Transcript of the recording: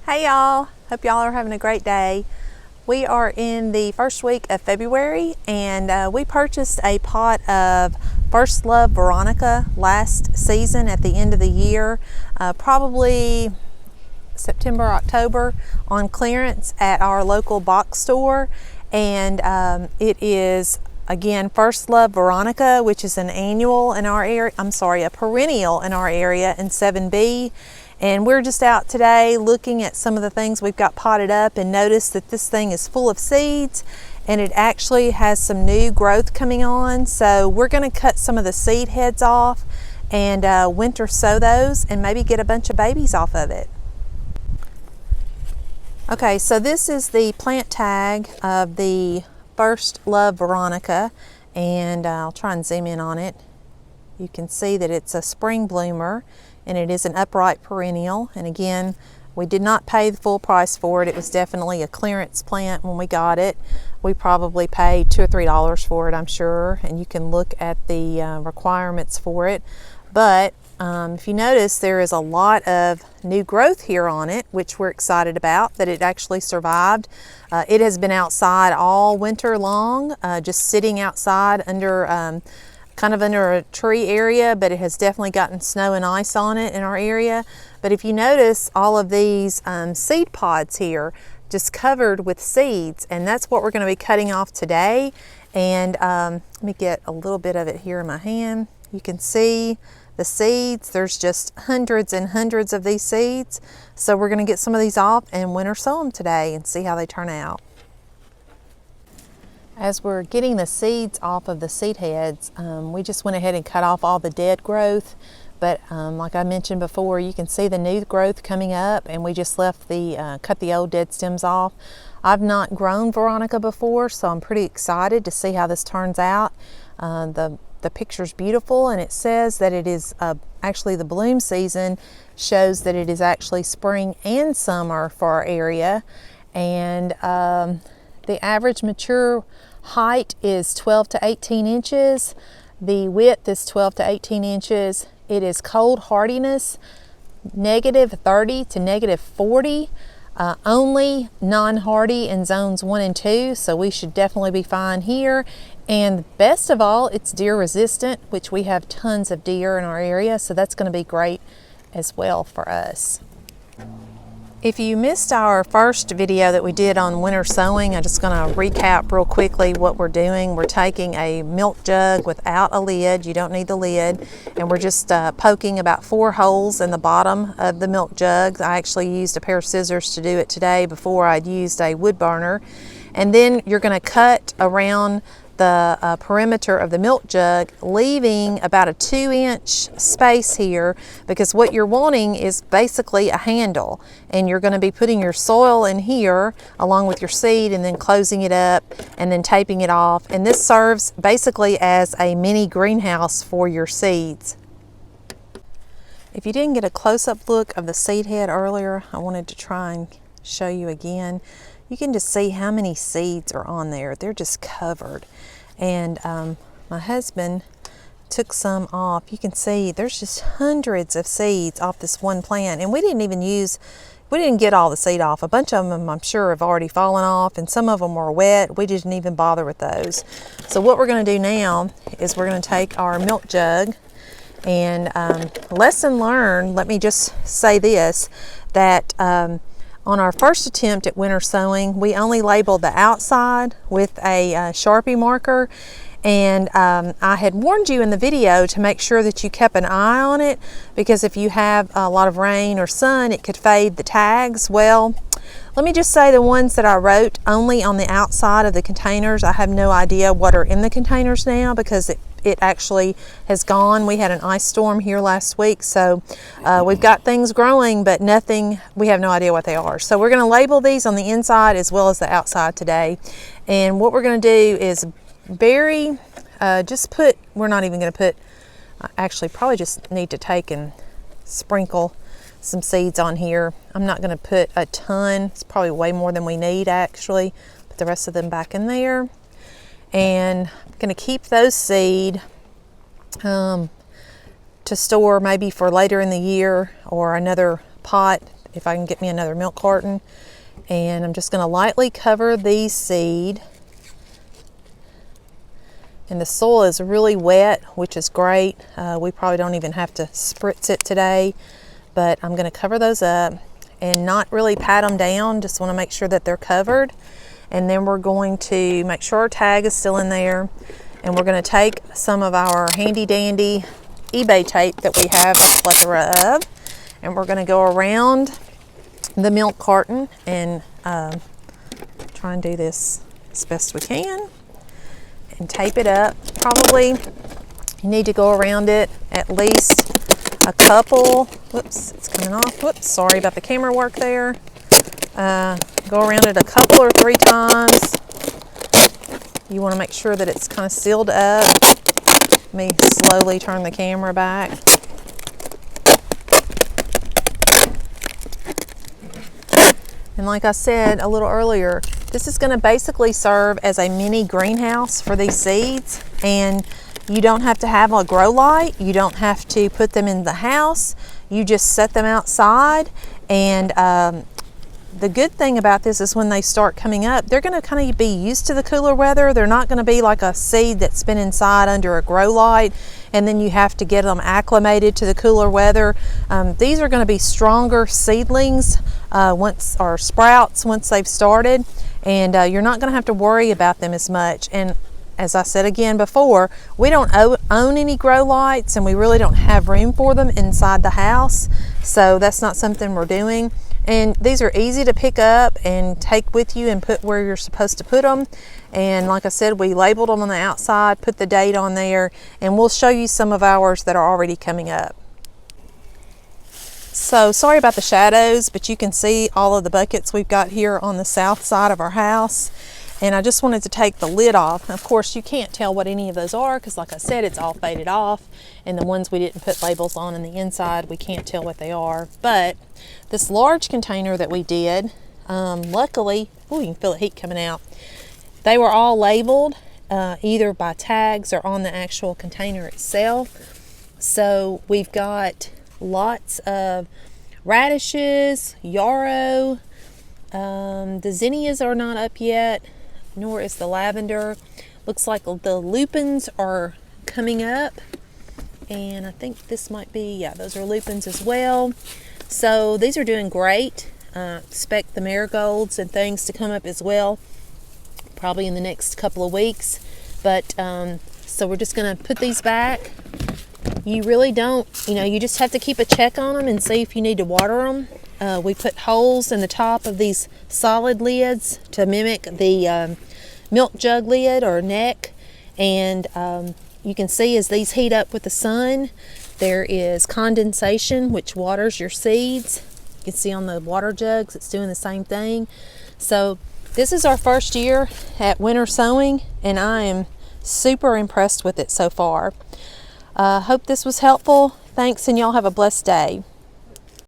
Hey y'all, hope y'all are having a great day. We are in the first week of February and we purchased a pot of First Love Veronica last season at the end of the year, probably September, October, on clearance at our local box store. And it is again First Love Veronica, which is an annual in our area, a perennial in our area in 7B. And we're just out today looking at some of the things we've got potted up and noticed that this thing is full of seeds and it actually has some new growth coming on. So we're going to cut some of the seed heads off and winter sow those and maybe get a bunch of babies off of it. Okay, so this is the plant tag of the First Love Veronica, and I'll try and zoom in on it. You can see that it's a spring bloomer and it is an upright perennial. And again, we did not pay the full price for it. It was definitely a clearance plant when we got it. We probably paid $2 or $3 for it, I'm sure, and you can look at the requirements for it. But if you notice, there is a lot of new growth here on it, which we're excited about, that it actually survived. It has been outside all winter long, just sitting outside under kind of under a tree area, but it has definitely gotten snow and ice on it in our area. But if you notice, all of these seed pods here just covered with seeds, and that's what we're going to be cutting off today. And let me get a little bit of it here in my hand. You can see the seeds. There's just hundreds and hundreds of these seeds. So we're going to get some of these off and winter sow them today and see how they turn out. As we're getting the seeds off of the seed heads, we just went ahead and cut off all the dead growth. But like I mentioned before, you can see the new growth coming up, and we just left the cut the old dead stems off. I've not grown Veronica before, so I'm pretty excited to see how this turns out. The picture's beautiful, and it says that it is actually the bloom season shows that it is actually spring and summer for our area. And the average mature height is 12 to 18 inches. The width is 12 to 18 inches. It is cold hardiness, -30 to -40. Only non-hardy in zones 1 and 2, so we should definitely be fine here. And best of all, it's deer resistant, which we have tons of deer in our area, so that's going to be great as well for us. If you missed our first video that we did on winter sowing, I'm just going to recap real quickly what we're doing. We're taking a milk jug without a lid. You don't need the lid. And we're just poking about 4 holes in the bottom of the milk jug. I actually used a pair of scissors to do it today before I'd used a wood burner. And then you're going to cut around the perimeter of the milk jug, leaving about a 2-inch space here, because what you're wanting is basically a handle, and you're going to be putting your soil in here along with your seed and then closing it up and then taping it off. And this serves basically as a mini greenhouse for your seeds. If you didn't get a close-up look of the seed head earlier, I wanted to try and show you again. You can just see how many seeds are on there. They're just covered. And my husband took some off. You can see there's just hundreds of seeds off this one plant. And we didn't get all the seed off. A bunch of them, I'm sure, have already fallen off, and some of them were wet. We didn't even bother with those. So what we're going to do now is we're going to take our milk jug, and lesson learned, let me just say this, that on our first attempt at winter sowing, we only labeled the outside with a Sharpie marker. And I had warned you in the video to make sure that you kept an eye on it, because if you have a lot of rain or sun, it could fade the tags. Well, let me just say the ones that I wrote only on the outside of the containers, I have no idea what are in the containers now, because it actually has gone. We had an ice storm here last week, so we've got things growing, but nothing, we have no idea what they are. So we're going to label these on the inside as well as the outside today. And what we're going to do is bury, we're not even going to put, actually probably just need to take and sprinkle some seeds on here. I'm not going to put a ton. It's probably way more than we need, actually. Put the rest of them back in there. And I'm going to keep those seed to store maybe for later in the year, or another pot if I can get me another milk carton. And I'm just going to lightly cover the seed. And the soil is really wet, which is great. We probably don't even have to spritz it today, but I'm going to cover those up and not really pat them down. Just want to make sure that they're covered. And then we're going to make sure our tag is still in there. And we're going to take some of our handy dandy eBay tape that we have a plethora of, and we're going to go around the milk carton and try and do this as best we can and tape it up. Probably you need to go around it at least a couple, whoops, it's coming off, whoops, sorry about the camera work there. Go around it a couple or 3 times. You want to make sure that it's kind of sealed up. Let me slowly turn the camera back. And like I said a little earlier, this is going to basically serve as a mini greenhouse for these seeds. And you don't have to have a grow light. You don't have to put them in the house. You just set them outside. And the good thing about this is when they start coming up, they're going to kind of be used to the cooler weather. They're not going to be like a seed that's been inside under a grow light and then you have to get them acclimated to the cooler weather. These are going to be stronger seedlings or sprouts once they've started, and you're not going to have to worry about them as much. And as I said again before, we don't own any grow lights, and we really don't have room for them inside the house, so that's not something we're doing. And these are easy to pick up and take with you and put where you're supposed to put them. And like I said, we labeled them on the outside, put the date on there, and we'll show you some of ours that are already coming up. So sorry about the shadows, but you can see all of the buckets we've got here on the south side of our house. And I just wanted to take the lid off. Of course, you can't tell what any of those are because like I said, it's all faded off. And the ones we didn't put labels on in the inside, we can't tell what they are. But this large container that we did, luckily, oh, you can feel the heat coming out. They were all labeled either by tags or on the actual container itself. So we've got lots of radishes, yarrow. The zinnias are not up yet, nor is the lavender. Looks like the lupins are coming up, and I think this might be, yeah, those are lupins as well. So these are doing great. Expect the marigolds and things to come up as well, probably in the next couple of weeks. But so we're just going to put these back. You really don't, you just have to keep a check on them and see if you need to water them. We put holes in the top of these solid lids to mimic the milk jug lid or neck, and you can see as these heat up with the sun, there is condensation which waters your seeds. You can see on the water jugs it's doing the same thing. So this is our first year at winter sowing, and I am super impressed with it so far. Hope this was helpful. Thanks, and y'all have a blessed day.